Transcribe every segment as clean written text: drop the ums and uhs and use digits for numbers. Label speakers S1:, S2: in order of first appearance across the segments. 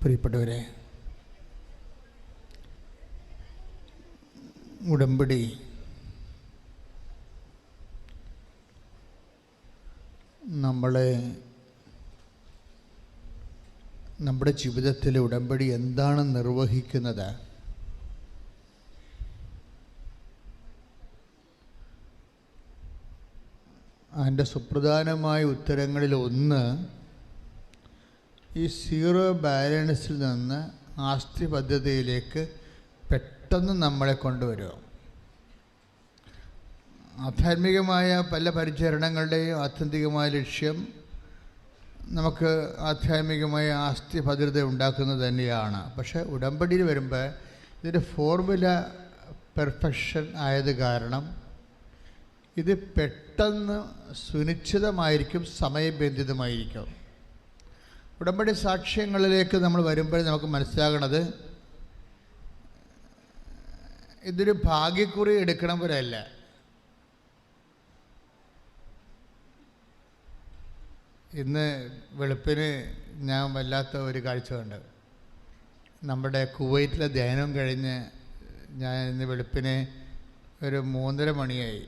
S1: പ്രിയപ്പെട്ടവരെ, ഉടമ്പടി നമ്മുടെ ജീവിതത്തിൽ ഉടമ്പടി എന്താണ് നിർവഹിക്കുന്നത്? അതിൻ്റെ സുപ്രധാനമായ ഉത്തരങ്ങളിൽ ഒന്ന്, ഈ സീറോ ബാലൻസിൽ നിന്ന് ആസ്തി പദ്ധതിയിലേക്ക് പെട്ടെന്ന് നമ്മളെ കൊണ്ടുവരിക. ആധ്യാത്മികമായ പല പരിചരണങ്ങളുടെയും ആത്യന്തികമായ ലക്ഷ്യം നമുക്ക് ആധ്യാത്മികമായ ആസ്തി ഭദ്രത ഉണ്ടാക്കുന്നത് തന്നെയാണ്. പക്ഷേ ഉടമ്പടിയിൽ വരുമ്പോൾ ഇതിൻ്റെ ഫോർമുല പെർഫെക്ഷൻ ആയത് കാരണം ഇത് പെട്ടെന്ന് സുനിശ്ചിതമായിരിക്കും, സമയബന്ധിതമായിരിക്കും. ഉടമ്പടി സാക്ഷ്യങ്ങളിലേക്ക് നമ്മൾ വരുമ്പോൾ നമുക്ക് മനസ്സിലാകണത് ഇതൊരു ഭാഗ്യക്കുറി എടുക്കണവരല്ല. ഇന്ന് വെളുപ്പിന് ഞാൻ വല്ലാത്ത ഒരു കാഴ്ച കണ്ടു. നമ്മുടെ കുവൈറ്റിലെ ധ്യാനം കഴിഞ്ഞ് ഞാൻ ഇന്ന് വെളുപ്പിന് ഒരു 3:30 മണിയായി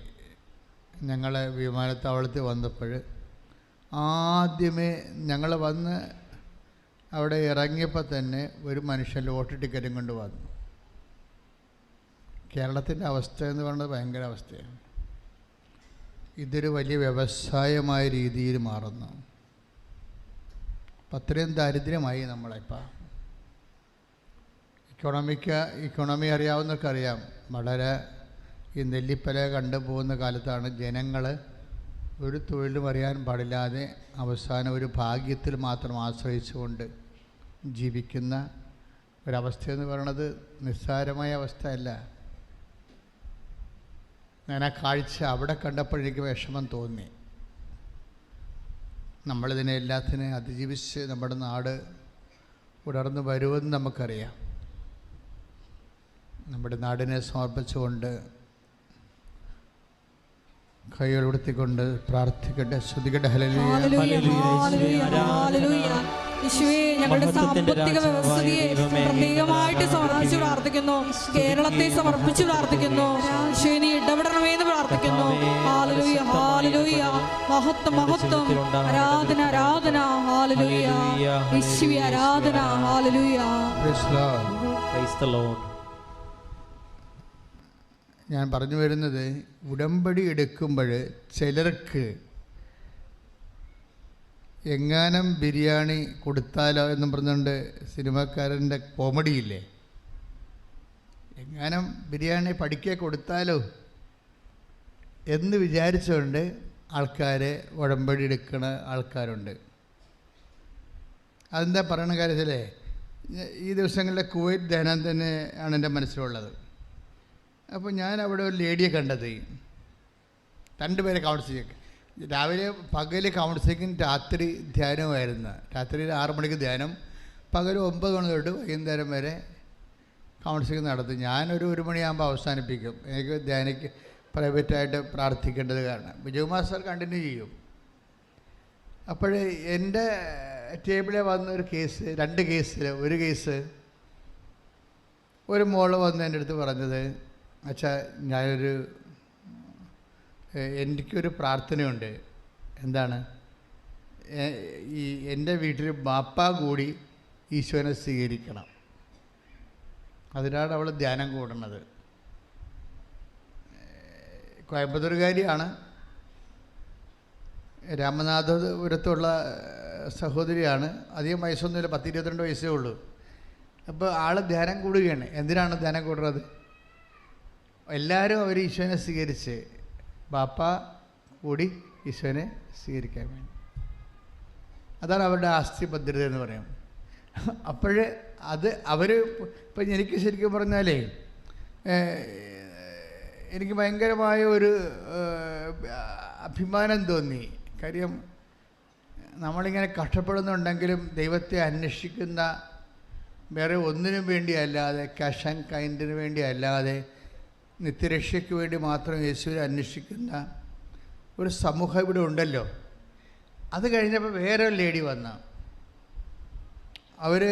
S1: ഞങ്ങൾ വിമാനത്താവളത്തിൽ വന്നപ്പോൾ ആദ്യമേ ഞങ്ങൾ വന്ന് അവിടെ ഇറങ്ങിയപ്പോൾ തന്നെ ഒരു മനുഷ്യൻ ലോട്ടറി ടിക്കറ്റും കൊണ്ട് വന്നു. കേരളത്തിൻ്റെ അവസ്ഥ എന്ന് പറയുന്നത് ഭയങ്കര അവസ്ഥയാണ്. ഇതൊരു വലിയ വ്യവസായമായ രീതിയിൽ മാറുന്നു. അത്രയും ദാരിദ്ര്യമായി നമ്മളിപ്പോൾ. ഇക്കോണമി അറിയാവുന്നവർക്കറിയാം, വളരെ ഈ നെല്ലിപ്പല കണ്ടുപോകുന്ന കാലത്താണ് ജനങ്ങൾ ഒരു തൊഴിലും അറിയാൻ പാടില്ലാതെ അവസാനം ഒരു ഭാഗ്യത്തിൽ മാത്രം ആശ്രയിച്ചുകൊണ്ട് ജീവിക്കുന്ന ഒരവസ്ഥയെന്ന് പറയുന്നത് നിസ്സാരമായ അവസ്ഥയല്ല. ഞാൻ ആ കാഴ്ച അവിടെ കണ്ടപ്പോഴേക്ക് വിഷമം തോന്നി. നമ്മളിതിനെ എല്ലാത്തിനെയും അതിജീവിച്ച് നമ്മുടെ നാട് ഉണർന്നു വരുമെന്ന് നമുക്കറിയാം. നമ്മുടെ നാടിനെ സമർപ്പിച്ചുകൊണ്ട് കൈകൾ ഉയർത്തിക്കൊണ്ട് പ്രാർത്ഥിക്കട്ടെ, സ്തുതിക്കട്ടെ.
S2: ഞങ്ങളുടെ സാമ്പത്തിക വ്യവസ്ഥയെ പ്രത്യേകമായിട്ട് സമർപ്പിച്ച് പ്രാർത്ഥിക്കുന്നു. കേരളത്തെ സമർപ്പിച്ച് പ്രാർത്ഥിക്കുന്നു. ഈശോയെ നീ ഇടപെടണമെന്ന് പ്രാർത്ഥിക്കുന്നു. ഹല്ലേലൂയ, ഹല്ലേലൂയ, മഹത്വം, മഹത്വം, ആരാധന, ആരാധന, ഹല്ലേലൂയ, ഈശോയെ ആരാധന, ഹല്ലേലൂയ.
S1: Praise the Lord. ഞാൻ പറഞ്ഞു വരുന്നത്, ഉടമ്പടി എടുക്കുമ്പോൾ ചിലർക്ക് എങ്ങാനും ബിരിയാണി കൊടുത്താലോ എന്നും പറഞ്ഞുകൊണ്ട് സിനിമാക്കാരൻ്റെ കോമഡിയില്ലേ, എങ്ങാനും ബിരിയാണി പഠിക്കാൻ കൊടുത്താലോ എന്ന് വിചാരിച്ചുകൊണ്ട് ആൾക്കാരെ ഉടമ്പടി എടുക്കുന്ന ആൾക്കാരുണ്ട്. അതെന്താ പറയണ കാര്യത്തിലേ, ഈ ദിവസങ്ങളിലെ കുവൈറ്റ് ധ്യാനം തന്നെ ആണ് എൻ്റെ മനസ്സിലുള്ളത്. അപ്പോൾ ഞാൻ അവിടെ ഒരു ലേഡിയെ കണ്ടത്, 2 പേരെ കൗൺസിലിംഗ്, രാവിലെ പകൽ കൗൺസിലിംഗും രാത്രി ധ്യാനവുമായിരുന്നു. രാത്രി 6 മണിക്ക് ധ്യാനം, പകൽ 9 മണി തൊട്ട് വൈകുന്നേരം വരെ കൗൺസിലിംഗ് നടത്തും. ഞാനൊരു 1 മണിയാകുമ്പോൾ അവസാനിപ്പിക്കും. എനിക്ക് പ്രൈവറ്റായിട്ട് പ്രാർത്ഥിക്കേണ്ടത് കാരണം ബിജു മാസ്റ്റർ കണ്ടിന്യൂ ചെയ്യും. അപ്പോൾ എൻ്റെ ടേബിളിൽ വന്ന ഒരു കേസ്, 2 കേസിൽ ഒരു കേസ്, ഒരു മോള് വന്ന് എൻ്റെ അടുത്ത് പറഞ്ഞത്, അച്ഛാ എനിക്കൊരു പ്രാർത്ഥനയുണ്ട്. എന്താണ്? ഈ എൻ്റെ വീട്ടിൽ ബാപ്പ കൂടി ഈശോനെ സ്വീകരിക്കണം. അതിനാണ് അവൾ ധ്യാനം കൂടുന്നത്. കോയമ്പത്തൂരുകാരിയാണ്, രാമനാഥപുരത്തുള്ള സഹോദരിയാണ്. അധികം വയസ്സൊന്നുമില്ല, 10-22 വയസ്സേ ഉള്ളൂ. അപ്പോൾ ആൾ ധ്യാനം കൂടുകയാണ്. എന്തിനാണ് ധ്യാനം കൂടുന്നത്? എല്ലാവരും അവർ ഈശോനെ സ്വീകരിച്ച്, ബാപ്പ കൂടി ഈശോനെ സ്വീകരിക്കാൻ വേണ്ടി. അതാണ് അവരുടെ ആസ്തി ഭദ്രത എന്ന് പറയും. അപ്പോൾ അവർ ഇപ്പം എനിക്ക് ശരിക്കും പറഞ്ഞാലേ എനിക്ക് ഭയങ്കരമായ ഒരു അഭിമാനം തോന്നി. കാര്യം നമ്മളിങ്ങനെ കഷ്ടപ്പെടുന്നുണ്ടെങ്കിലും ദൈവത്തെ അന്വേഷിക്കുന്ന, വേറെ ഒന്നിനും വേണ്ടിയല്ലാതെ, ക്യാഷ് ആൻഡ് കൈൻഡിന് വേണ്ടി അല്ലാതെ, നിത്യരക്ഷയ്ക്ക് വേണ്ടി മാത്രം യേശുവിനെ അന്വേഷിക്കുന്ന ഒരു സമൂഹം ഇവിടെ ഉണ്ടല്ലോ. അത് കഴിഞ്ഞപ്പോൾ വേറെ ലേഡി വന്ന, അവർ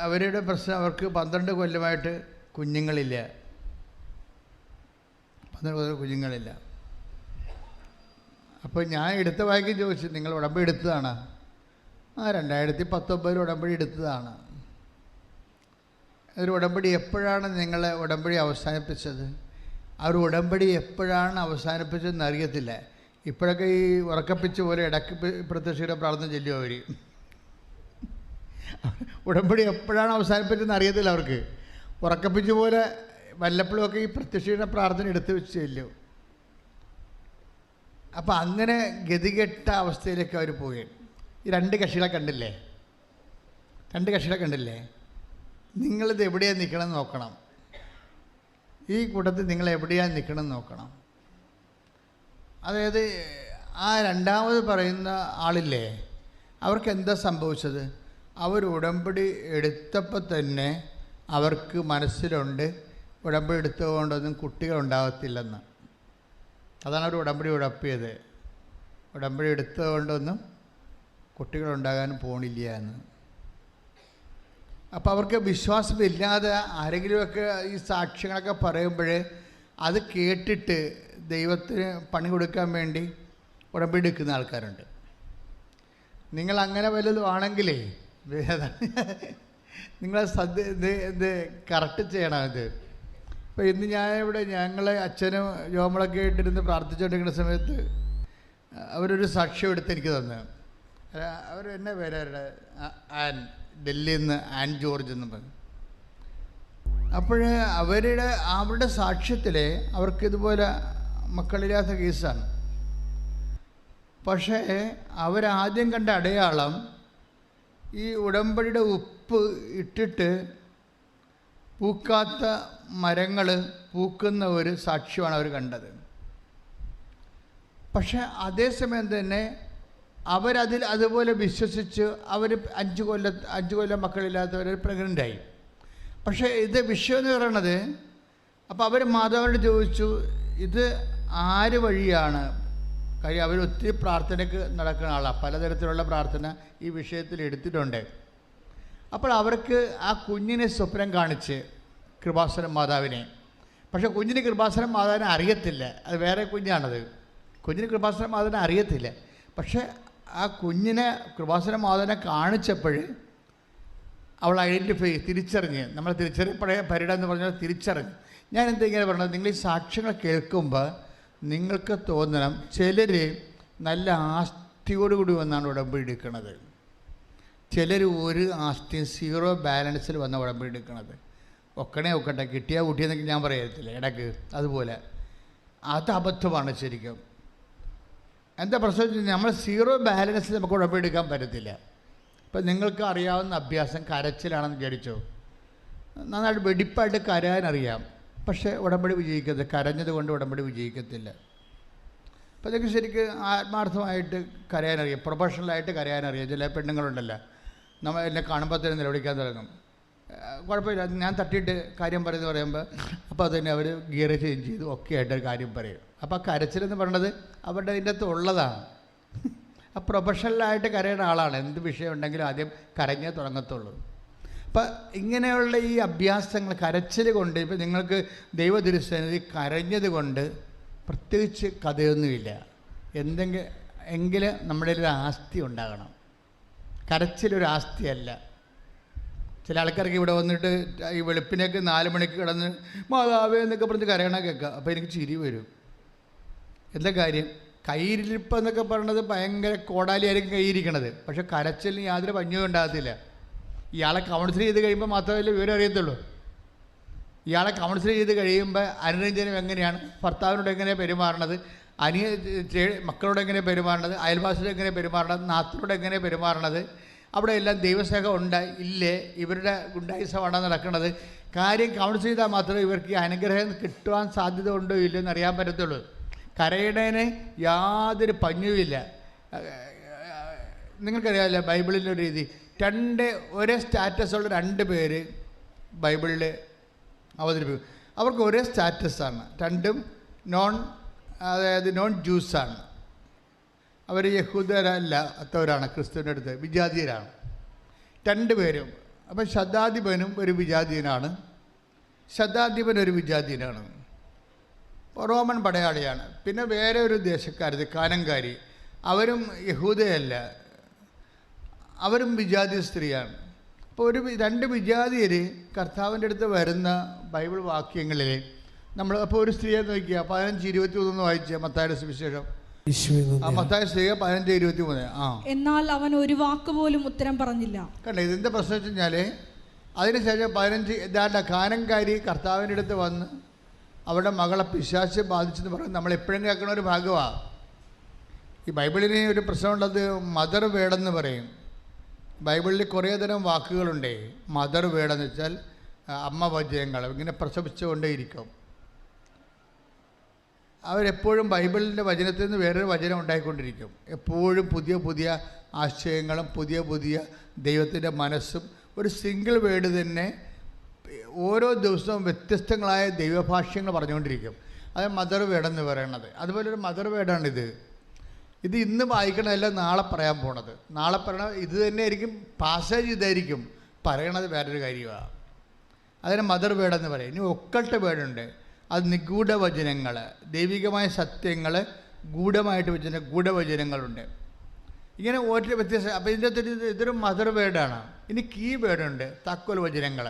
S1: അവരുടെ പ്രശ്നം, അവർക്ക് 12 കൊല്ലമായിട്ട് കുഞ്ഞുങ്ങളില്ല. 12 കൊല്ലം കുഞ്ഞുങ്ങളില്ല. അപ്പോൾ ഞാൻ എടുത്ത വാക്യം ചോദിച്ചു, നിങ്ങൾ ഉടമ്പടി എടുത്തതാണ്? 2019 ഉടമ്പടി എടുത്തതാണ്. ഒരു ഉടമ്പടി എപ്പോഴാണ് നിങ്ങൾ ഉടമ്പടി അവസാനിപ്പിച്ചത്? ആ ഒരു ഉടമ്പടി എപ്പോഴാണ് അവസാനിപ്പിച്ചതെന്ന് അറിയത്തില്ല. ഇപ്പോഴൊക്കെ ഈ ഉറക്കപ്പിച്ച് പോലെ ഇടയ്ക്ക് പ്രത്യക്ഷയുടെ പ്രാർത്ഥന ചൊല്ലും അവർ. ഉടമ്പടി എപ്പോഴാണ് അവസാനിപ്പിച്ചതെന്ന് അറിയത്തില്ല അവർക്ക്. ഉറക്കപ്പിച്ച് പോലെ വല്ലപ്പോഴുമൊക്കെ ഈ പ്രത്യക്ഷയുടെ പ്രാർത്ഥന എടുത്തു വെച്ച് ചെല്ലും. അപ്പോൾ അങ്ങനെ ഗതികെട്ട അവസ്ഥയിലേക്ക് അവർ പോവുകയാണ്. ഈ 2 കക്ഷികളെ കണ്ടില്ലേ? 2 കക്ഷികളെ കണ്ടില്ലേ? നിങ്ങളിത് എവിടെയാണ് നിൽക്കണം നോക്കണം. ഈ കൂട്ടത്തിൽ നിങ്ങൾ എവിടെയാണ് നിൽക്കണം നോക്കണം. അതായത് ആ രണ്ടാമത് പറയുന്ന ആളില്ലേ, അവർക്ക് എന്താ സംഭവിച്ചത്? അവർ ഉടമ്പടി എടുത്തപ്പോൾ തന്നെ അവർക്ക് മനസ്സിലുണ്ട് ഉടമ്പടി എടുത്തുകൊണ്ടൊന്നും കുട്ടികളുണ്ടാകത്തില്ലെന്ന്. അതാണ് അവർ ഉടമ്പടി ഉടപ്പിയത്. ഉടമ്പടി എടുത്തുകൊണ്ടൊന്നും കുട്ടികളുണ്ടാകാൻ പോണില്ല എന്ന്. അപ്പോൾ അവർക്ക് വിശ്വാസമില്ലാതെ ആരെങ്കിലുമൊക്കെ ഈ സാക്ഷ്യങ്ങളൊക്കെ പറയുമ്പോൾ അത് കേട്ടിട്ട് ദൈവത്തിന് പണി കൊടുക്കാൻ വേണ്ടി ഉടമ്പടി എടുക്കുന്ന ആൾക്കാരുണ്ട്. നിങ്ങൾ അങ്ങനെ വല്ലതും ആണെങ്കിലേ നിങ്ങൾ ഇത് കറക്റ്റ് ചെയ്യണം. ഇത് ഇപ്പോൾ ഇന്ന് ഞാനിവിടെ ഞങ്ങളെ അച്ഛനും ജോമളൊക്കെ ആയിട്ടിരുന്ന് പ്രാർത്ഥിച്ചുകൊണ്ടിരിക്കുന്ന സമയത്ത് അവരൊരു സാക്ഷ്യം എടുത്ത് എനിക്ക് തന്നു. അവർ എന്നെ പേരവരുടെ ഡൽഹിയിൽ നിന്ന് ആൻ ജോർജ് എന്ന് പറഞ്ഞു. അപ്പോൾ അവരുടെ സാക്ഷ്യത്തിൽ അവർക്കിതുപോലെ മക്കളില്ലാത്ത കേസാണ്. പക്ഷേ അവരാദ്യം കണ്ട അടയാളം ഈ ഉടമ്പടിയുടെ ഉപ്പ് ഇട്ടിട്ട് പൂക്കാത്ത മരങ്ങൾ പൂക്കുന്ന ഒരു സാക്ഷ്യമാണ് അവർ കണ്ടത്. പക്ഷെ അതേസമയം തന്നെ അതുപോലെ വിശ്വസിച്ച് അവർ 5 കൊല്ലം മക്കളില്ലാത്തവർ പ്രഗ്നൻ്റായി. പക്ഷേ ഇത് വിഷയം എന്ന് പറയണത്, അപ്പോൾ അവർ മാതാവിനോട് ചോദിച്ചു ഇത് ആര് വഴിയാണ്? കാര്യം അവർ ഒത്തിരി പ്രാർത്ഥനയ്ക്ക് നടക്കുന്ന ആളാണ്, പലതരത്തിലുള്ള പ്രാർത്ഥന ഈ വിഷയത്തിൽ എടുത്തിട്ടുണ്ട്. അപ്പോൾ അവർക്ക് ആ കുഞ്ഞിനെ സ്വപ്നം കാണിച്ച് കൃപാസനം മാതാവിനെ. പക്ഷേ കുഞ്ഞിന് കൃപാസനം മാതാവിനെ അറിയത്തില്ല, അത് വേറെ കുഞ്ഞാണത്. കുഞ്ഞിന് കൃപാസനം മാതാവിനെ അറിയത്തില്ല. പക്ഷേ ആ കുഞ്ഞിനെ കൃപാസനം മാതാവിനെ കാണിച്ചപ്പോൾ അവൾ തിരിച്ചറിഞ്ഞ്, നമ്മൾ തിരിച്ചറിയപ്പെടേ പരിട എന്ന് പറഞ്ഞാൽ തിരിച്ചറിഞ്ഞ്. ഞാൻ എന്താ ഇങ്ങനെ പറഞ്ഞത്, നിങ്ങൾ ഈ സാക്ഷ്യങ്ങൾ കേൾക്കുമ്പോൾ നിങ്ങൾക്ക് തോന്നണം ചിലർ നല്ല ആസ്തിയോടുകൂടി വന്നാണ് ഉടമ്പടി എടുക്കുന്നത്, ചിലർ ഒരു ആസ്തിയും 0 ബാലൻസിൽ വന്ന ഉടമ്പടി എടുക്കുന്നത്. ഒക്കട്ടെ കിട്ടിയാൽ കൂട്ടിയെന്നൊക്കെ ഞാൻ പറയത്തില്ല ഇടയ്ക്ക്. അതുപോലെ അത് അബദ്ധമാണ് ശരിക്കും. എന്താ പ്രശ്നം? നമ്മൾ 0 ബാലൻസിൽ നമുക്ക് ഉടമ്പടി എടുക്കാൻ പറ്റത്തില്ല. ഇപ്പം നിങ്ങൾക്ക് അറിയാവുന്ന അഭ്യാസം കരച്ചിലാണെന്ന് വിചാരിച്ചോ, നന്നായിട്ട് വെടിപ്പായിട്ട് കരയാനറിയാം, പക്ഷേ ഉടമ്പടി വിജയിക്കത്തില്ല. കരഞ്ഞത് കൊണ്ട് ഉടമ്പടി വിജയിക്കത്തില്ല. അപ്പോൾ നിങ്ങൾക്ക് ശരിക്കും ആത്മാർത്ഥമായിട്ട് കരയാനറിയാം, പ്രൊഫഷണലായിട്ട് കരയാനറിയാം. ചില പെണ്ണുങ്ങളുണ്ടല്ലോ, നമ്മൾ എന്നെ കാണുമ്പോൾ തന്നെ നിലവിളിക്കാൻ തുടങ്ങും. കുഴപ്പമില്ല, ഞാൻ തട്ടിയിട്ട് കാര്യം പറയുമ്പോൾ അപ്പോൾ അതുതന്നെ അവർ ഗിയർ ചേഞ്ച് ചെയ്ത് ഒക്കെ ആയിട്ട് കാര്യം പറയും. അപ്പോൾ ആ കരച്ചിലെന്ന് പറയുന്നത് അവരുടെ അതിൻ്റെ അകത്ത് ഉള്ളതാണ്. ആ പ്രൊഫഷണലായിട്ട് കരയുന്ന ആളാണ്. എന്ത് വിഷയം ഉണ്ടെങ്കിലും ആദ്യം കരഞ്ഞേ തുടങ്ങത്തുള്ളൂ. അപ്പം ഇങ്ങനെയുള്ള ഈ അഭ്യാസങ്ങൾ കരച്ചിൽ കൊണ്ട്, ഇപ്പം നിങ്ങൾക്ക് ദൈവദുരുസന്നിധി കരഞ്ഞത് കൊണ്ട് പ്രത്യേകിച്ച് കഥയൊന്നുമില്ല. എങ്കിലും നമ്മുടെ ഒരു ആസ്തി ഉണ്ടാകണം. കരച്ചിലൊരു ആസ്തിയല്ല. ചില ആൾക്കാർക്ക് ഇവിടെ വന്നിട്ട് ഈ വെളുപ്പിനൊക്കെ 4 മണിക്ക് കിടന്ന് മാതാവേ എന്നൊക്കെ പറഞ്ഞ് കരയണ കേൾക്കുക. അപ്പോൾ എനിക്ക് ചിരി വരും. എന്താ കാര്യം? കയ്യിരിപ്പെന്നൊക്കെ പറയണത് ഭയങ്കര കോടാലിയായിരിക്കും കയ്യിരിക്കണത്, പക്ഷെ കരച്ചിലിന് യാതൊരു പഞ്ഞവും ഉണ്ടാകത്തില്ല. ഇയാളെ കൗൺസിൽ ചെയ്ത് കഴിയുമ്പോൾ മാത്രമല്ലേ വിവരം അറിയത്തുള്ളൂ. ഇയാളെ കൗൺസിൽ ചെയ്ത് കഴിയുമ്പോൾ അനുരഞ്ജനം എങ്ങനെയാണ്, ഭർത്താവിനോട് എങ്ങനെ പെരുമാറണത്, മക്കളോട് എങ്ങനെ പെരുമാറണത്, അയൽവാസിയോട് എങ്ങനെ പെരുമാറണത്, നാത്തിനോട് എങ്ങനെ പെരുമാറണത്, അവിടെ എല്ലാം ദൈവസ്നേഹം ഉണ്ടായി ഇല്ലേ, ഇവരുടെ ഗുണ്ടായിസമാണ് നടക്കുന്നത്. കാര്യം കൗൺസിൽ ചെയ്താൽ മാത്രമേ ഇവർക്ക് ഈ അനുഗ്രഹം കിട്ടുവാൻ സാധ്യത ഉണ്ടോ ഇല്ലയോ എന്ന് അറിയാൻ പറ്റത്തുള്ളൂ. കരയുന്നതിന് യാതൊരു പഞ്ഞുമില്ല. നിങ്ങൾക്കറിയാമല്ലോ ബൈബിളിൻ്റെ ഒരു രീതി, ഒരേ സ്റ്റാറ്റസുള്ള 2 പേര് ബൈബിളിൽ അവതരിപ്പിക്കും. അവർക്ക് ഒരേ സ്റ്റാറ്റസാണ്, രണ്ടും നോൺ ജ്യൂസാണ്. അവർ യഹൂദരല്ലാത്തവരാണ്, ക്രിസ്തുവിൻ്റെ അടുത്ത് വിജാതീയരാണ് 2 പേരും. അപ്പം ശതാധിപനും ഒരു വിജാതീയനാണ്. ശതാധിപൻ ഒരു വിജാതീയനാണ്, റോമൻ പടയാളിയാണ്. പിന്നെ വേറെ ഒരു ദേശക്കാരത് കാനങ്കാരി, അവരും യഹൂദയല്ല, അവരും വിജാതി സ്ത്രീയാണ്. അപ്പോൾ രണ്ട് വിജാതിയർ കർത്താവിൻ്റെ അടുത്ത് വരുന്ന ബൈബിൾ വാക്യങ്ങളിൽ നമ്മൾ അപ്പോൾ ഒരു സ്ത്രീയെ നോക്കിയാൽ 15:23 വായിച്ച മത്തായിയുടെ സുവിശേഷം. മത്തായി സ്ത്രീ 15:23.
S2: എന്നാൽ അവൻ ഒരു വാക്ക് പോലും ഉത്തരം പറഞ്ഞില്ല.
S1: കണ്ടേ, ഇതിൻ്റെ പ്രശ്നം വെച്ച് കഴിഞ്ഞാൽ അതിനുശേഷം 15 കാനങ്കാരി കർത്താവിൻ്റെ അടുത്ത് വന്ന് അവരുടെ മകളെ പിശാച് ബാധിച്ചെന്ന് പറയുന്നത് നമ്മൾ എപ്പോഴും കേൾക്കുന്ന ഒരു ഭാഗമാണ്. ഈ ബൈബിളിന് ഒരു പ്രശ്നമുള്ളത് മദർ വേർഡെന്ന് പറയും. ബൈബിളിൽ കുറേ തരം വാക്കുകളുണ്ട്. മദർ വേർഡെന്ന് വെച്ചാൽ അമ്മ വചനങ്ങൾ, ഇങ്ങനെ പ്രസവിച്ചുകൊണ്ടേയിരിക്കും. അവരെപ്പോഴും ബൈബിളിൻ്റെ വചനത്തിൽ നിന്ന് വേറൊരു വചനം ഉണ്ടായിക്കൊണ്ടിരിക്കും. എപ്പോഴും പുതിയ പുതിയ ആശയങ്ങളും പുതിയ പുതിയ ദൈവത്തിൻ്റെ മനസ്സും ഒരു സിംഗിൾ വേർഡ് തന്നെ ഓരോ ദിവസവും വ്യത്യസ്തങ്ങളായ ദൈവഭാഷ്യങ്ങൾ പറഞ്ഞുകൊണ്ടിരിക്കും. അത് മദർ വേർഡെന്ന് പറയണത്. അതുപോലെ ഒരു മദർ വേർഡാണിത്. ഇത് ഇന്ന് വായിക്കണതല്ല നാളെ പറയാൻ പോണത്. നാളെ പറയണത് ഇത് തന്നെ ആയിരിക്കും, പാസേജ് ഇതായിരിക്കും, പറയണത് വേറൊരു കാര്യമാണ്. അതിന് മദർ വേർഡെന്ന് പറയും. ഇനി ഒക്കൾട്ട് വേർഡുണ്ട്, അത് നിഗൂഢവചനങ്ങൾ, ദൈവികമായ സത്യങ്ങൾ ഗൂഢമായിട്ട് വെച്ചിട്ട് ഗൂഢവചനങ്ങളുണ്ട്. ഇങ്ങനെ ഓരോ വ്യത്യസ്ത. അപ്പോൾ ഇതിൻ്റെ ഇതൊരു മദർ വേർഡാണ്. ഇനി കീ വേർഡുണ്ട്, താക്കോൽ വചനങ്ങൾ.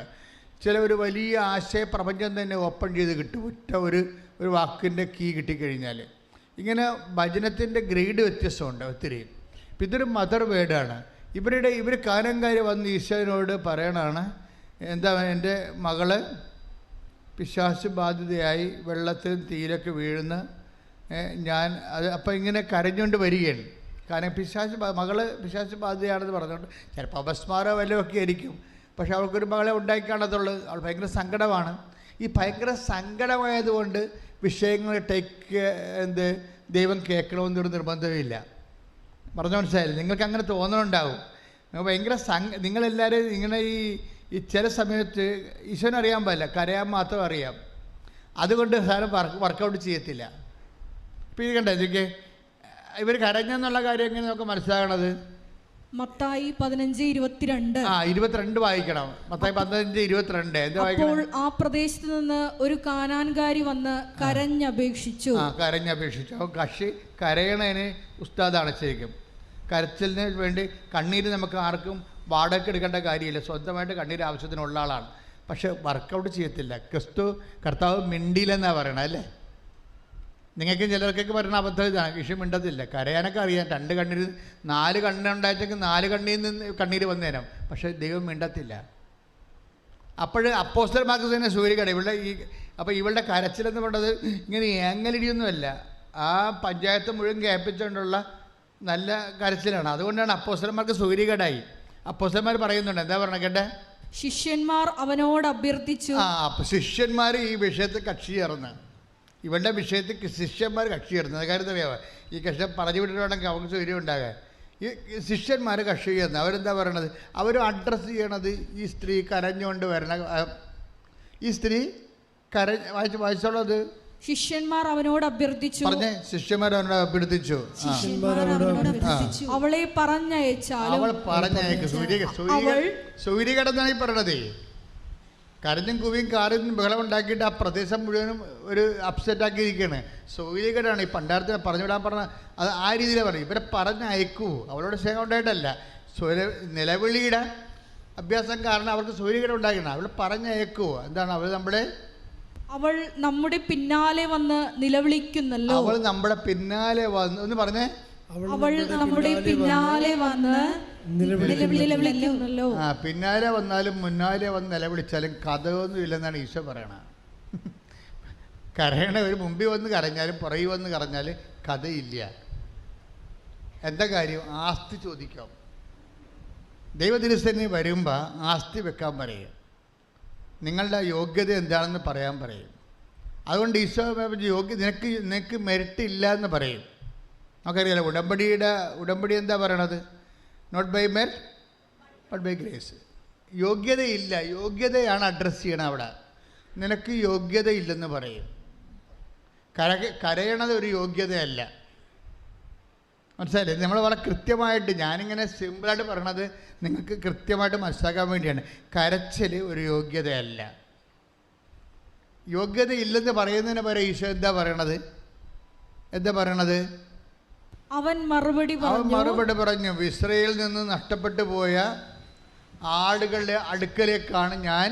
S1: ചില ഒരു വലിയ ആശയപ്രപഞ്ചം തന്നെ ഓപ്പൺ ചെയ്ത് കിട്ടും ഒറ്റ ഒരു വാക്കിൻ്റെ കീ കിട്ടിക്കഴിഞ്ഞാൽ. ഇങ്ങനെ വചനത്തിൻ്റെ ഗ്രേഡ് വ്യത്യസ്തമുണ്ട് ഒത്തിരി. ഇപ്പം ഇതൊരു മദർ വേർഡാണ്. ഇവർ കാനങ്കാരി വന്ന് ഈശോനോട് പറയണതാണ്, എന്താ എൻ്റെ മകള് പിശാച് ബാധിതയായി വെള്ളത്തിൽ തീരൊക്കെ വീഴുന്ന ഞാൻ അത്. അപ്പം ഇങ്ങനെ കരഞ്ഞുകൊണ്ട് വരികയാണ്. കാരണം മകള് പിശാച് ബാധിതയാണെന്ന് പറഞ്ഞുകൊണ്ട് ചിലപ്പോൾ അപസ്മാരോ വല്ലതുമൊക്കെ ആയിരിക്കും. പക്ഷെ അവൾക്കൊരു മകളെ ഉണ്ടായിക്കാണത്തുള്ളൂ. അവൾ ഭയങ്കര സങ്കടമാണ്. ഈ ഭയങ്കര സങ്കടമായതുകൊണ്ട് വിഷയങ്ങൾ ദൈവം കേൾക്കണമെന്നൊരു നിർബന്ധമില്ല. പറഞ്ഞു മനസ്സിലായില്ല? നിങ്ങൾക്ക് അങ്ങനെ തോന്നണുണ്ടാവും. ഭയങ്കര നിങ്ങളെല്ലാവരും ഇങ്ങനെ ഈ ചില സമയത്ത് ഈശോനറിയാൻ പാടില്ല, കരയാൻ മാത്രം അറിയാം. അതുകൊണ്ട് സാധനം വർക്കൗട്ട് ചെയ്യത്തില്ല. ഇപ്പം ഇത് കണ്ടേ, എനിക്ക് ഇവർ കരഞ്ഞെന്നുള്ള കാര്യം എങ്ങനെ നമുക്ക് മനസ്സിലാകണത്?
S2: മത്തായി 15:22.
S1: 22 വായിക്കണം. മത്തായി 15:22. എന്താ വായിക്കണം?
S2: അപ്പോൾ ആ പ്രദേശത്ത് നിന്ന് ഒരു കാനാൻകാരി വന്ന് കരഞ്ഞപേക്ഷിച്ചു.
S1: കരഞ്ഞപേക്ഷിച്ചു. കക്ഷി കരയണതിന് ഉസ്താദാണ് ശരിക്കും. കരച്ചിലിന് വേണ്ടി കണ്ണീര് നമുക്ക് ആർക്കും വാടക എടുക്കേണ്ട കാര്യമില്ല. സ്വന്തമായിട്ട് കണ്ണീര് ആവശ്യത്തിനുള്ള ആളാണ്. പക്ഷെ വർക്കൗട്ട് ചെയ്യത്തില്ല. കർത്താവ് മിണ്ടിയില്ലെന്നാണ് പറയണത് അല്ലേ? നിങ്ങൾക്ക് ചിലർക്കൊക്കെ പറയുന്ന അബദ്ധം ഇതാണ്, വിഷയം മിണ്ടത്തില്ല. കരയാനൊക്കെ അറിയാം. 2 കണ്ണീര് 4 കണ്ണുണ്ടായിട്ടെങ്കിൽ 4 കണ്ണിൽ നിന്ന് കണ്ണീര് വന്നേരം. പക്ഷേ ദൈവം മിണ്ടത്തില്ല. അപ്പോൾ അപ്പോസ്തലന്മാർക്ക് തന്നെ സൂര്യകട അപ്പോൾ ഇവളുടെ കരച്ചിലെന്ന് പറയുന്നത് ഇങ്ങനെ ഏങ്ങലിടിയൊന്നുമല്ല, ആ പഞ്ചായത്ത് മുഴുവൻ കേൾപ്പിച്ചുകൊണ്ടുള്ള നല്ല കരച്ചിലാണ്. അതുകൊണ്ടാണ് അപ്പോസ്തലന്മാർക്ക് സൂര്യകടായി. അപ്പോസ്തലന്മാർ പറയുന്നുണ്ട്, എന്താ പറഞ്ഞ കേട്ടെ?
S2: ശിഷ്യന്മാർ അവനോട് അഭ്യർത്ഥിച്ചു.
S1: ശിഷ്യന്മാർ ഈ വിഷയത്തിൽ കക്ഷി ചേർന്ന്, ഇവളുടെ വിഷയത്തിൽ ശിഷ്യന്മാർ കക്ഷി ചേർന്ന്. അത് കാര്യം അറിയാമോ? ഈ കക്ഷി പറഞ്ഞു വിട്ടിട്ടുണ്ടെങ്കിൽ അവർക്ക് സൂര്യം ഉണ്ടാകാൻ. ഈ ശിഷ്യന്മാർ കക്ഷി ചേർന്ന് അവരെന്താ പറയണത്? അവർ അഡ്രസ്സ് ചെയ്യണത് ഈ സ്ത്രീ കരഞ്ഞുകൊണ്ട് വരണ, ഈ സ്ത്രീ വായിച്ചോളത്.
S2: ശിഷ്യന്മാർ അവനോട് അഭ്യർത്ഥിച്ചു.
S1: പറഞ്ഞേ, ശിഷ്യന്മാർ അവനോട് അഭ്യർത്ഥിച്ചു.
S2: അവളെ പറഞ്ഞയച്ചാലും.
S1: അവൾ പറഞ്ഞയക്കും. സൂര്യകടന്നാണ് ഈ പറയണത്. കരഞ്ഞും കുവിയും കാറിൽ നിന്ന് ബഹളം ഉണ്ടാക്കിയിട്ട് ആ പ്രദേശം മുഴുവനും ഒരു അപ്സെറ്റാക്കിയിരിക്കുകയാണ്. സൂര്യകടാണ് ഈ പണ്ടാരത്തിനെ പറഞ്ഞുവിടാൻ പറഞ്ഞ. അത് ആ രീതിയിലാണ് പറയും. ഇവരെ പറഞ്ഞയക്കൂ. അവളോട് സ്നേഹം ഉണ്ടായിട്ടല്ല, നിലവിളിയുടെ അഭ്യാസം കാരണം അവർക്ക് സൂര്യകട ഉണ്ടാക്കണം. അവൾ പറഞ്ഞയക്കൂ. എന്താണ്? അവൾ
S2: നമ്മുടെ പിന്നാലെ വന്ന് നിലവിളിക്കുന്നല്ലോ.
S1: അവൾ നമ്മുടെ പിന്നാലെ വന്ന് ഒന്ന് പറഞ്ഞേ.
S2: അവൾ നമ്മുടെ പിന്നാലെ വന്ന് നിലവിളിക്കുന്നല്ലോ.
S1: പിന്നാലെ വന്നാലും മുന്നാലെ വന്ന് നിലവിളിച്ചാലും കഥയൊന്നും ഇല്ലെന്നാണ് ഈശോ പറയണത്. കരയണ ഒരു മുമ്പിൽ വന്ന് കരഞ്ഞാലും പുറകിൽ വന്ന് കരഞ്ഞാൽ കഥയില്ല. എന്താ കാര്യം? ആസ്തി ചോദിക്കാം. ദൈവദിനസ്ഥന് വരുമ്പോൾ ആസ്തി വെക്കാൻ പറയും. നിങ്ങളുടെ യോഗ്യത എന്താണെന്ന് പറയാൻ പറയും. അതുകൊണ്ട് ഈശോ നിനക്ക് മെറിറ്റ് ഇല്ല എന്ന് പറയും. നമുക്കറിയാലോ, ഉടമ്പടി എന്താ പറയണത്? Not by merit but by grace. യോഗ്യതയില്ല, യോഗ്യതയാണ് അഡ്രസ്സ് ചെയ്യണം. അവിടെ നിനക്ക് യോഗ്യതയില്ലെന്ന് പറയും. കരയണത് ഒരു യോഗ്യതയല്ല. മനസ്സിലായില്ലേ? നമ്മൾ വളരെ കൃത്യമായിട്ട്, ഞാനിങ്ങനെ സിമ്പിളായിട്ട് പറയണത് നിങ്ങൾക്ക് കൃത്യമായിട്ട് മനസ്സിലാക്കാൻ വേണ്ടിയാണ്. കരച്ചിൽ ഒരു യോഗ്യതയല്ല. യോഗ്യതയില്ലെന്ന് പറയുന്നതിന് പകരം ഈശോ എന്താ പറയണത്?
S2: അവൻ മറുപടി
S1: പറഞ്ഞു, ഇസ്രായേലിൽ നിന്ന് നഷ്ടപ്പെട്ടു പോയ ആടുകളുടെ അടുക്കലേക്കാണ് ഞാൻ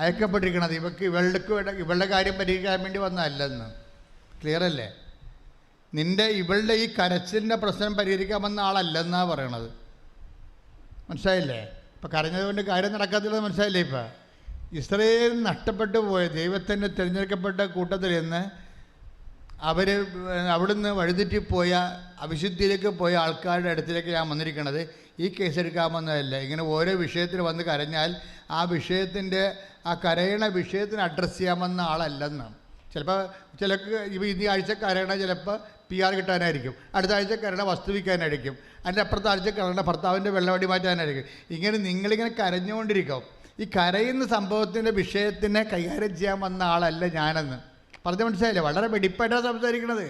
S1: അയക്കപ്പെട്ടിരിക്കുന്നത്. ഇവളുടെ കാര്യം പരിഹരിക്കാൻ വേണ്ടി വന്നതല്ലെന്ന്. ക്ലിയർ അല്ലേ? ഇവളുടെ ഈ കരച്ചിലിൻ്റെ പ്രശ്നം പരിഹരിക്കാൻ വന്ന ആളല്ലെന്നാണ് പറയണത്. മനസ്സിലായില്ലേ? ഇപ്പം കരഞ്ഞതുകൊണ്ട് കാര്യം നടക്കത്തില്ലെന്ന് മനസ്സിലായില്ലേ? ഇപ്പം ഇസ്രായേൽ നഷ്ടപ്പെട്ടു പോയ ദൈവത്തിൻ്റെ തിരഞ്ഞെടുക്കപ്പെട്ട കൂട്ടത്തിൽ നിന്ന് അവിടുന്ന് വഴിതെറ്റിപ്പോയ അവിശുദ്ധിയിലേക്ക് പോയ ആൾക്കാരുടെ അടുത്തിലേക്ക് ഞാൻ വന്നിരിക്കണത് ഈ കേസ് എടുക്കാമെന്നതല്ല. ഇങ്ങനെ ഓരോ വിഷയത്തിൽ വന്ന് കരഞ്ഞാൽ ആ വിഷയത്തിൻ്റെ ആ കരയണ വിഷയത്തിന് അഡ്രസ്സ് ചെയ്യാമെന്ന ആളല്ലെന്ന്. ചിലപ്പോൾ ഈ ആഴ്ച കരയണ ചിലപ്പോൾ PR കിട്ടാനായിരിക്കും, അടുത്ത ആഴ്ച കരയണ വസ്തു വിൽക്കാനായിരിക്കും, അതിൻ്റെ അപ്പുറത്തെ ആഴ്ച കരയണ ഭർത്താവിൻ്റെ വെള്ളവടി മാറ്റാനായിരിക്കും. ഇങ്ങനെ നിങ്ങളിങ്ങനെ കരഞ്ഞുകൊണ്ടിരിക്കും. ഈ കരയുന്ന സംഭവത്തിൻ്റെ വിഷയത്തിനെ കൈകാര്യം ചെയ്യാൻ വന്ന ആളല്ല ഞാനെന്ന് പറഞ്ഞ മനസ്സിലായില്ലേ? വളരെ വെടിപ്പായിട്ടാണ് സംസാരിക്കണത്.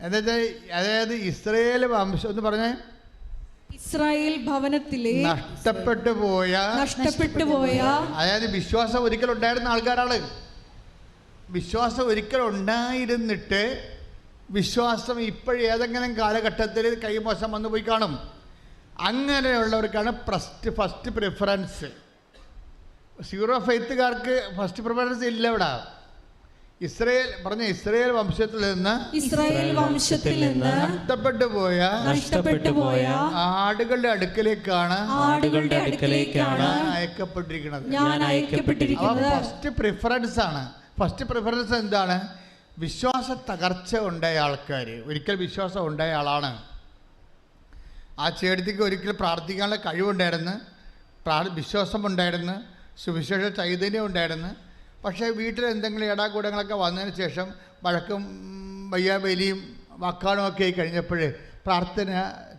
S1: എന്നുവെച്ചാൽ അതായത് ഇസ്രായേൽ വംശം എന്ന് പറഞ്ഞ
S2: ഇസ്രായേൽ ഭവനത്തിലെ
S1: നഷ്ടപ്പെട്ടു പോയ അതായത് വിശ്വാസം ഒരിക്കൽ ഉണ്ടായിരുന്ന ആൾക്കാരാണ്. വിശ്വാസം ഒരിക്കൽ ഉണ്ടായിരുന്നിട്ട് വിശ്വാസം ഇപ്പോഴേതെങ്കിലും കാലഘട്ടത്തിൽ കൈമോശം വന്നു പോയി കാണും. അങ്ങനെയുള്ളവർക്കാണ് ഫസ്റ്റ് പ്രിഫറൻസ്. സീറോ ഫെയ്ത്തുകാർക്ക് ഫസ്റ്റ് പ്രിഫറൻസ് ഇല്ല. ഇവിടെ ഇസ്രായേൽ വംശത്തിൽ നിന്ന് നഷ്ടപ്പെട്ടു പോയ ആടുകളുടെ അടുക്കലേക്കാണ് അയക്കപ്പെട്ടിരിക്കുന്നത്. ഫസ്റ്റ് പ്രിഫറൻസ് ആണ്. ഫസ്റ്റ് പ്രിഫറൻസ് എന്താണ്? വിശ്വാസ തകർച്ച ഉണ്ടായ ആൾക്കാർ. ഒരിക്കൽ വിശ്വാസം ഉണ്ടായ ആളാണ്. ആ ചേട്ടത്തിക്ക് ഒരിക്കൽ പ്രാർത്ഥിക്കാനുള്ള കഴിവുണ്ടായിരുന്നു, വിശ്വാസം ഉണ്ടായിരുന്നു, സുവിശേഷ ചൈതന്യം ഉണ്ടായിരുന്നു. പക്ഷേ വീട്ടിൽ എന്തെങ്കിലും ഇടാകൂടങ്ങളൊക്കെ വന്നതിന് ശേഷം വഴക്കും വയ്യാവേലിയും വക്കാണും ഒക്കെ ആയി കഴിഞ്ഞപ്പോൾ പ്രാർത്ഥന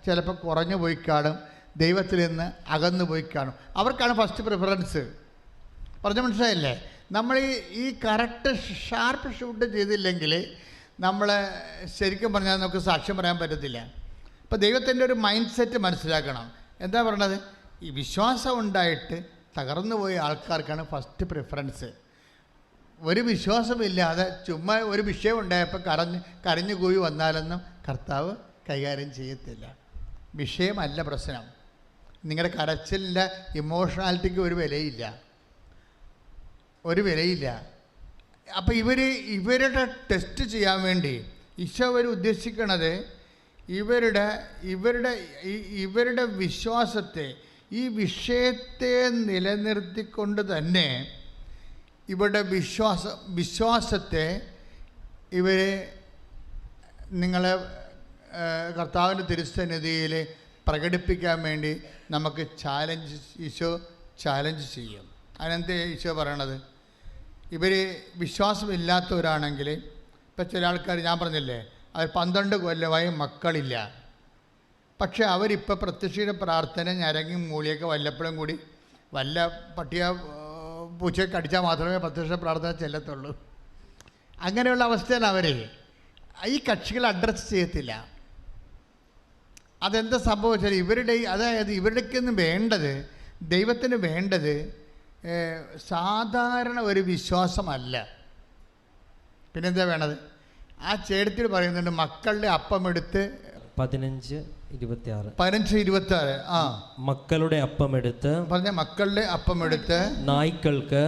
S1: ചിലപ്പോൾ കുറഞ്ഞു പോയി കാണും, ദൈവത്തിൽ നിന്ന് അകന്നു പോയി കാണും. അവർക്കാണ് ഫസ്റ്റ് പ്രിഫറൻസ്. പറഞ്ഞ മനസ്സിലായില്ലേ? നമ്മൾ ഈ കറക്റ്റ് ഷാർപ്പ് ഷൂട്ട് ചെയ്തില്ലെങ്കിൽ നമ്മൾ ശരിക്കും പറഞ്ഞാൽ നമുക്ക് സാക്ഷ്യം പറയാൻ പറ്റത്തില്ല. ഇപ്പോൾ ദൈവത്തിൻ്റെ ഒരു മൈൻഡ് സെറ്റ് മനസ്സിലാക്കണം. എന്താ പറയണത്? ഈ വിശ്വാസം ഉണ്ടായിട്ട് തകർന്നു പോയ ആൾക്കാർക്കാണ് ഫസ്റ്റ് പ്രിഫറൻസ്. ഒരു വിശ്വാസമില്ലാതെ ചുമ്മാ ഒരു വിഷയം ഉണ്ടായപ്പോൾ കരഞ്ഞു കൂടി വന്നാലൊന്നും കർത്താവ് കൈകാര്യം ചെയ്യത്തില്ല. വിഷയമല്ല പ്രശ്നം. നിങ്ങളുടെ കരച്ചിലിൻ്റെ ഇമോഷണാലിറ്റിക്ക് ഒരു വിലയില്ല. അപ്പോൾ ഇവരുടെ ടെസ്റ്റ് ചെയ്യാൻ വേണ്ടി ഈശോ ഉദ്ദേശിക്കണത് ഇവരുടെ വിശ്വാസത്തെ, ഈ വിഷയത്തെ നിലനിർത്തിക്കൊണ്ട് തന്നെ ഇവരുടെ വിശ്വാസത്തെ നിങ്ങളെ കർത്താവിൻ്റെ തിരുസന്നിധിയിൽ പ്രകടിപ്പിക്കാൻ വേണ്ടി നമുക്ക് ഈശോ ചാലഞ്ച് ചെയ്യും. അതിനെന്താ ഈശോ പറയണത്? വിശ്വാസമില്ലാത്തവരാണെങ്കിൽ, ഇപ്പം ചില ആൾക്കാർ ഞാൻ പറഞ്ഞില്ലേ, അവർ 12 കൊല്ലമായി മക്കളില്ല. പക്ഷെ അവരിപ്പോൾ പ്രത്യക്ഷീണ പ്രാർത്ഥന ഞരങ്ങി മൂളിയൊക്കെ വല്ലപ്പോഴും കൂടി വല്ല പട്ടിയ പൂച്ചയെ കടിച്ചാൽ മാത്രമേ പ്രത്യക്ഷ പ്രാർത്ഥന ചെല്ലത്തുള്ളൂ. അങ്ങനെയുള്ള അവസ്ഥയാണ് അവർ. ഈ കക്ഷികൾ അഡ്രസ്സ് ചെയ്യത്തില്ല. അതെന്താ സംഭവിച്ചാൽ ഇവരുടെക്കൊന്നും വേണ്ടത്, ദൈവത്തിന് വേണ്ടത് സാധാരണ ഒരു വിശ്വാസമല്ല. പിന്നെന്താ വേണത്? ആ ചേട്ടത്തിൽ പറയുന്നുണ്ട്, മക്കളുടെ അപ്പമെടുത്ത് 15:26
S3: മക്കളുടെ അപ്പമെടുത്ത്
S1: മക്കളുടെ അപ്പമെടുത്ത്
S3: നായ്ക്കൾക്ക്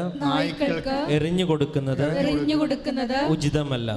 S3: എറിഞ്ഞു കൊടുക്കുന്നത് ഉചിതമല്ല.